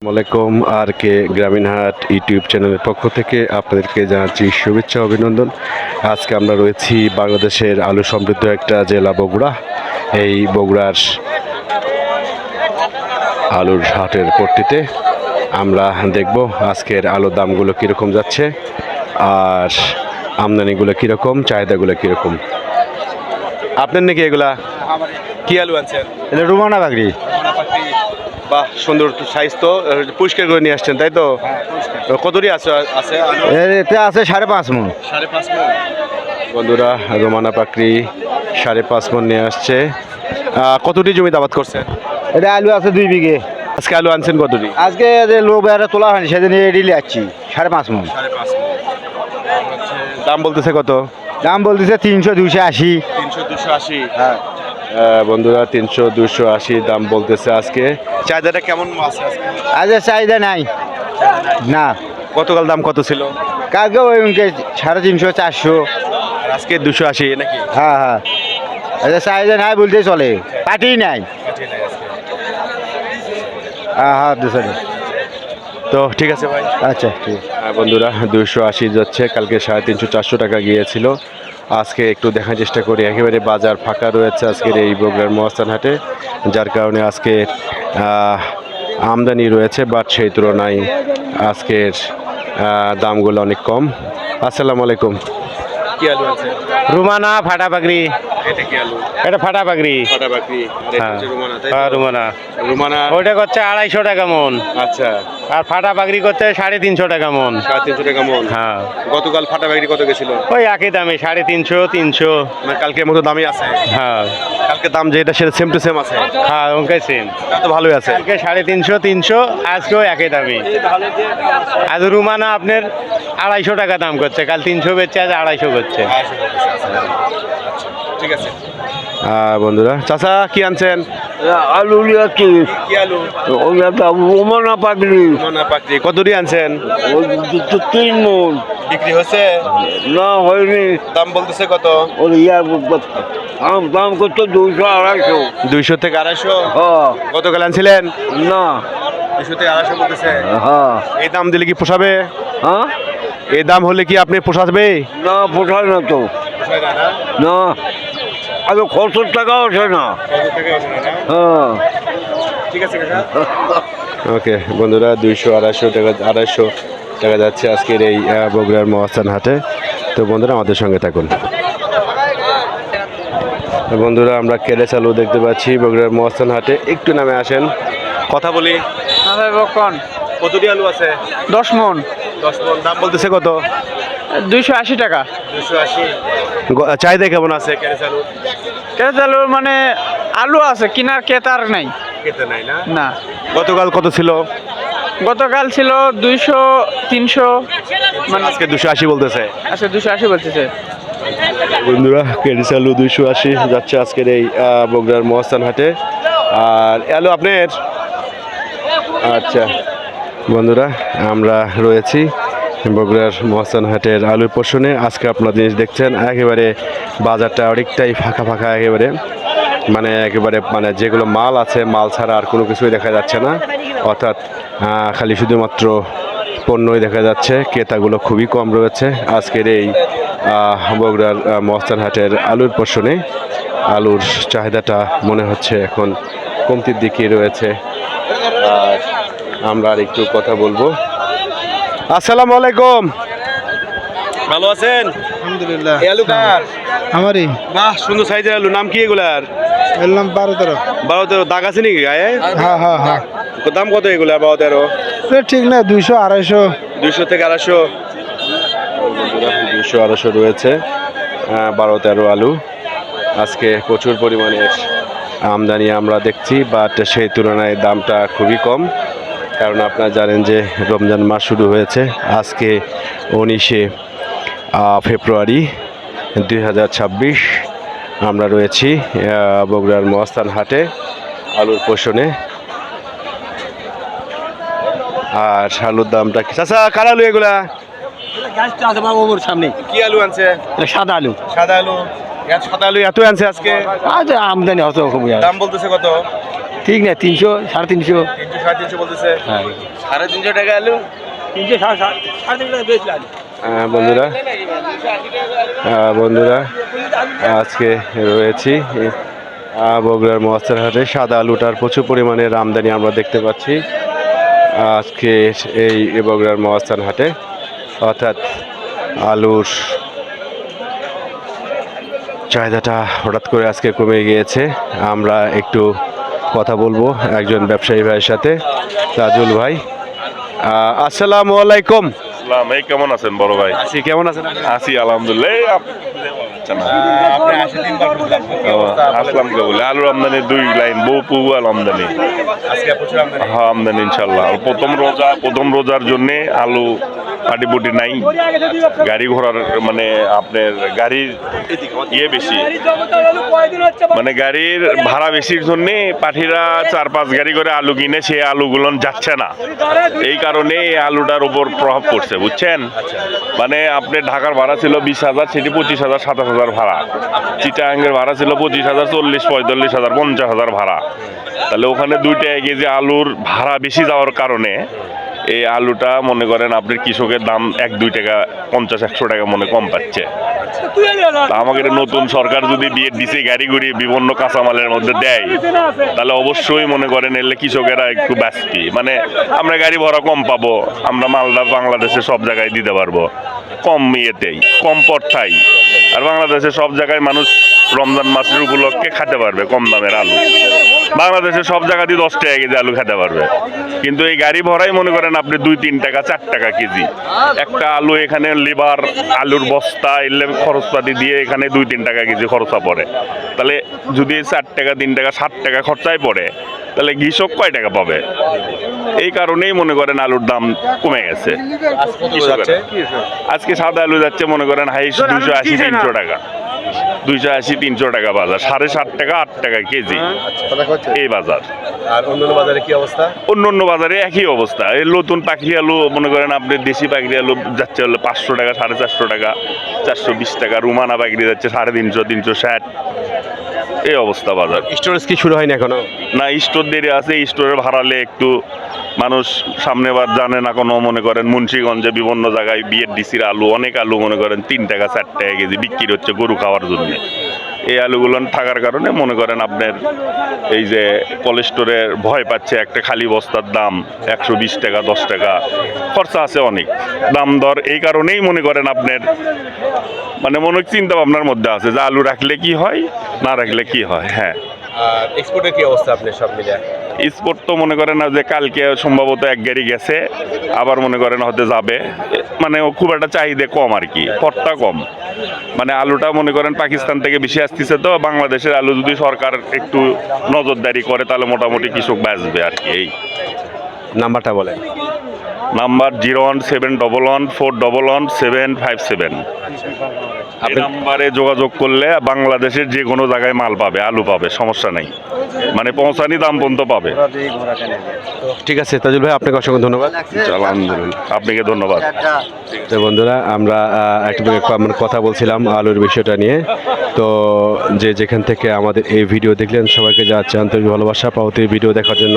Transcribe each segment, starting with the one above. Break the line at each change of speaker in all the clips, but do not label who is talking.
আসসালামাইকুম আর কে গ্রামীণ হাট ইউটিউব চ্যানেলের পক্ষ থেকে আপনাদেরকে জানাচ্ছি শুভেচ্ছা অভিনন্দন। আজকে আমরা রয়েছি বাংলাদেশের আলু সমৃদ্ধ একটা জেলা বগুড়া। এই বগুড়ার আলুর হাটের পট্টিতে আমরা দেখব আজকের আলুর দামগুলো কীরকম যাচ্ছে আর আমদানিগুলো কীরকম, চাহিদাগুলো কীরকম। আপনার নাকি এগুলা কি আলু আনছেন?
এটা রুমানা বাগড়ি।
বাহ, সুন্দর সাইজ তো, পরিষ্কার করে নিয়ে আসছেন তাই তো? কতটি আছে
এতে আছে 5.5 মণ।
5.5 মণ। বন্ধুরা, রোমানা পাকড়ি 5.5 মণ নিয়ে আসছে। কতটি জমিতে আবাদ করছেন?
এটা আলু আছে 2 বিঘে।
আজকে আলু আনছেন কতটি?
আজকে যে লোক তোলা হয়নি সেদিন এডি যাচ্ছি 5.5 মণ।
5.5 মণ। দাম বলতেছে কত?
দাম বলতেছে 300 280।
300 280।
হ্যাঁ
বন্ধুরা, 300 280 দাম বলতেছে। আজকে চাহিদাটা কেমন আছে আজকে?
আজকে চাহিদা নাই না।
গতকাল দাম কত ছিল?
কালকে ওই 350 400।
আজকে 280 নাকি?
হ্যাঁ হ্যাঁ, আচ্ছা চাহিদা নাই বলতে চলে, পাটি নাই। হ্যাঁ হ্যাঁ দুশো।
তো ঠিক আছে ভাই,
আচ্ছা ঠিক আছে।
বন্ধুরা, 280 যাচ্ছে, কালকে 350 400 টাকা গিয়েছিল। আজকে একটু দেখার চেষ্টা করি। একেবারে বাজার ফাঁকা রয়েছে আজকের এই বগুড়ার মহাস্থান হাটে, যার কারণে আজকে আমদানি রয়েছে, বাট সেই তুলনায় আজকের দামগুলো অনেক কম। আসসালামু আলাইকুম। কি আলু আছে?
রুমানা ফাটা পাগড়ি।
এটা কি আলু?
এটা ফাটা পাগড়ি।
ফাটা বাকরি।
হ্যাঁ
রুমানা, তাই
হ্যাঁ
তো?
রুমানা।
রুমানা
ওইটা করছে 250 টাকা মন।
আচ্ছা,
আর ফাটা পাগড়ি করছে 350 টাকা মন।
350 টাকা মন।
হ্যাঁ
গতকাল ফাটা বাকরি কত গেছিল?
ওই একই দামে 350 300।
মানে কালকের মতো দামই আছে?
হ্যাঁ
কালকে দাম যেটা সেটা সেম টু সেম আছে?
হ্যাঁ ওকে সেম।
তা তো ভালোই আছে।
কালকে 350 300, আজকেও একই দামে। আজ রুমানা আপনার 250 টাকা দাম করছে, কাল 300 বেচছে, আজ 250 করছে।
ঠিক আছে। বন্ধুরা, চাচা কি আনছেন?
আলু লিয়াচ্ছি।
কি আলু?
রোমানা পাগড়ি।
রুমানা পাকড়ি কতটি আনছেন?
3 মণ।
বিক্রি হচ্ছে?
না হয়নি।
দাম বলতেছে কত?
ওর দাম করতো 200 250।
200 থেকে 250?
হ্যাঁ
গতকাল আনছিলেন?
না
200 থেকে 250 বলতেছে।
হ্যাঁ
এই দাম দিলে কি পোষাবে?
হ্যাঁ
এই দাম হলে কি আপনি পোষাবে?
না পোষায় না তো। না আরো 70 টাকাও আছে না। হ্যাঁ
ঠিক আছে ওকে বন্ধুরা, 200 250 টাকা যাচ্ছে আজকের এই বগুড়ার মহাস্থান হাটে। তো বন্ধুরা, আমাদের সঙ্গে থাকুন। বন্ধুরা, আমরা কেরেচ আলু দেখতে পাচ্ছি বগুড়ার মহাস্থান হাটে। একটু নামে আসেন, কথা বলি। কতটি আলু আছে?
10 মন।
10 মণ। দাম বলতেছে কত?
280 টাকা।
280। চাহিদা কেমন আছে কেরেচ আলু?
আলু মানে আলু আছে, কিনার কেতার নাই।
খেতে নাই না?
না।
গতকাল কত ছিল?
গতকাল ছিল 200 300,
মানে আজকে 280 বলতেছে।
আচ্ছা 280 বলতেছে।
বন্ধুরা, কেরিচ আলু 280 যাচ্ছে আজকের এই বগুড়ার মহাস্থান হাটে। আর আলু আপনার? আচ্ছা বন্ধুরা, আমরা রয়েছি বগুড়ার মহাস্থান হাটের আলুর পোষণে। আজকে আপনারা জিনিস দেখছেন, একেবারে বাজারটা অনেকটাই ফাঁকা ফাঁকা, একেবারে মানে যেগুলো মাল আছে, মাল ছাড়া আর কোনো কিছুই দেখা যাচ্ছে না। অর্থাৎ খালি শুধুমাত্র পণ্যই দেখা যাচ্ছে। ক্রেতাগুলো খুবই কম রয়েছে আজকের এই বগুড়ার মহাস্থান হাটের আলুর পোষণে। আলুর চাহিদাটা মনে হচ্ছে এখন কমতির দিকে রয়েছে। আর আমরা আর একটু কথা বলবো। আসসালামু আলাইকুম, ভালো আছেন?
আলহামদুলিল্লাহ।
এই আলু কার?
আমারই।
বাহ, সুন্দর সাইজের আলু। নাম কি এগুলার?
এলাম 12 13।
12 13 দাগ আছে নাকি গায়ে?
হ্যাঁ হ্যাঁ হ্যাঁ।
দাম কত এগুলা? 12 13
ঠিক না, 200 250।
200 থেকে 250। 200 250 রয়েছে 12 13 আলু। আজকে প্রচুর পরিমাণের আমদানি আমরা দেখছি, বাট সেই তুলনায় দামটা খুবই কম। কারণ আপনারা জানেন যে রমজান মাস শুরু হয়েছে। আজকে 19শে ফেব্রুয়ারি 2026। আমরা রয়েছি বগুড়ার মহাস্থান হাটে আলুর পোষণে। আর আলুর দামটা কি? চাচা, কার আলু এগুলা?
সামনে
কি আলু আনছে?
সাদা আলু।
সাদা আলু। সাদা আলু এত আনছে আজকে?
আমদানি হতো খুবই।
দাম বলতেছে কত?
ঠিক না 300 350
300 350 বলতেছে।
হ্যাঁ
350 টাকা আলু
300 350 টাকা বেচলাম।
বন্ধুরা বন্ধুরা আজকে রয়েছি বগুড়ার মহাস্থান হাটে। সাদা আলুটার প্রচুর পরিমাণে আমদানি আমরা দেখতে পাচ্ছি আজকে এই বগুড়ার মহাস্থান হাটে। অর্থাৎ আলুর চাহিদাটা হঠাৎ করে আজকে কমে গিয়েছে। আমরা একটু কথা বলবো একজন ব্যবসায়ী ভাইয়ের সাথে, তাজুল ভাই। আসসালামু আলাইকুম।
এই কেমন আছেন বড় ভাই?
আছি, কেমন আছেন?
আছি আলহামদুলিল্লাহ। আসলাম কে বলে আলুর আমদানি 2 লাইন বহু আমদানি, হ্যাঁ আমদানি ইনশাল্লাহ। আর প্রথম রোজার জন্য আলু পাটিপুটি নাই, গাড়ি ঘোড়ার মানে আপনার গাড়ির বেশি, মানে গাড়ির ভাড়া বেশির জন্য পাঠিরা 4-5 গাড়ি করে আলু কিনে সে আলুগুলো যাচ্ছে না। এই কারণে আলুটার উপর প্রভাব পড়ছে, বুঝছেন? মানে আপনার ঢাকার ভাড়া ছিল 20,000, সেটি 25,000 27,000 ভাড়া। চিটাগাঙ্গের ভাড়া ছিল 25,000 40,000 45,000 50,000 ভাড়া। তাহলে ওখানে 2 টাকা কেজি আলুর ভাড়া বেশি যাওয়ার কারণে এই আলুটা মনে করেন আপনার কৃষকের দাম 1-2 টাকা 50-100 টাকা মনে কম পাচ্ছে। আমাদের নতুন সরকার যদি বিএডিসি গাড়ি ঘুরিয়ে বিভিন্ন কাঁচামালের মধ্যে দেয় তাহলে অবশ্যই মনে করেন এলে কৃষকেরা একটু বাঁচতি, মানে আমরা গাড়ি ভাড়া কম পাবো, আমরা মালদা বাংলাদেশে সব জায়গায় দিতে পারবো কম ইয়েতেই, কম পড়তাই। আর বাংলাদেশে সব জায়গায় মানুষ রমজান মাসের উপলক্ষে খেতে পারবে কম দামের আলু। বাংলাদেশে সব জায়গাতেই 10 টাকা কেজি আলু খেতে পারবে, কিন্তু এই গাড়ি ভরাই মনে করেন আপনি 2-3 টাকা 4 টাকা কেজি। একটা আলু এখানে লেবার আলুর বস্তা এলে খরচপাতি দিয়ে এখানে 2-3 টাকা কেজি খরচা পড়ে। তাহলে যদি 4 টাকা 3 টাকা 7 টাকা খরচায় পড়ে তাহলে কৃষক কয় টাকা পাবে? এই কারণেই মনে করেন আলুর দাম কমে গেছে। আজকে সাদা আলু যাচ্ছে মনে করেন হাইস্ট 280-300 টাকা, 280-300 টাকা বাজার, 7.5 টাকা 8 টাকা কেজি এই বাজার।
আর অন্যান্য বাজারে কি অবস্থা?
অন্য বাজারে একই অবস্থা। এই নতুন পাখি আলু মনে করেন আপনি দেশি পাখি আলু যাচ্ছে হলো 500 টাকা 450 টাকা 420 টাকা, রুমানা পাখি যাচ্ছে 350 360, এই অবস্থা বাজার।
স্টোরেজ কি শুরু হয়নি এখনো?
না, স্টোর দেরি আছে। স্টোরে ভাড়ালে একটু মানুষ সামনে বার জানে না কোনো, মনে করেন মুন্সিগঞ্জে বিভিন্ন জায়গায় বিএডিসির আলু অনেক আলু মনে করেন 3 টাকা 4 টাকা কেজি বিক্রি হচ্ছে গরু খাওয়ার জন্য। এই আলুগুলো থাকার কারণে মনে করেন আপনার এই যে কোলেস্টোরের ভয় পাচ্ছে, একটা খালি বস্তার দাম 120 টাকা 10 টাকা, খরচা আছে অনেক দাম দর। এই কারণেই মনে করেন আপনার মানে মনে চিন্তা ভাবনার মধ্যে আছে যে আলু রাখলে কি হয় না রাখলে কি হয়। হ্যাঁ,
আর এক্সপোর্টের কি অবস্থা আপনি সব মিলে?
স্পোর্ট তো মনে করেন না যে কালকে সম্ভবত 1 গাড়ি গেছে, আবার মনে করেন হতে যাবে, মানে খুব একটা চাহিদা কম আর কি, পটটা কম। মানে আলুটা মনে করেন পাকিস্তান থেকে বেশি আসতেছে, তো বাংলাদেশের আলু যদি সরকার একটু নজরদারি করে তাহলে মোটামুটি কৃষক বাঁচবে আর কি। এই
নাম্বারটা বলেন।
নাম্বার 01711411757। এই নাম্বারে যোগাযোগ করলে বাংলাদেশের যে কোনো জায়গায় মাল পাবে, আলু পাবে, সমস্যা নেই, মানে পৌঁছানি দাম পর্যন্ত পাবে।
ঠিক আছে তাজুল ভাই, আপনাকে অসংখ্য ধন্যবাদ।
আলহামদুলিল্লাহ, আপনাকে ধন্যবাদ।
তো বন্ধুরা আমরা একটু কথা বলছিলাম আলুর বিষয়টা নিয়ে। তো যেখান থেকে আমাদের এই ভিডিও দেখলেন সবাইকে যাচ্ছে আন্তরিক ভালোবাসা। পরবর্তী ভিডিও দেখার জন্য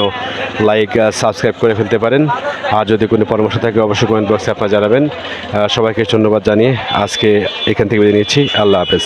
লাইক সাবস্ক্রাইব করে ফেলতে পারেন। আর যদি কোনো পরামর্শ থাকে অবশ্যই কমেন্ট বক্সে আপনারা জানাবেন। সবাইকে ধন্যবাদ জানিয়ে আজকে এখান থেকে বিদায় নিচ্ছি। আল্লাহ হাফেজ।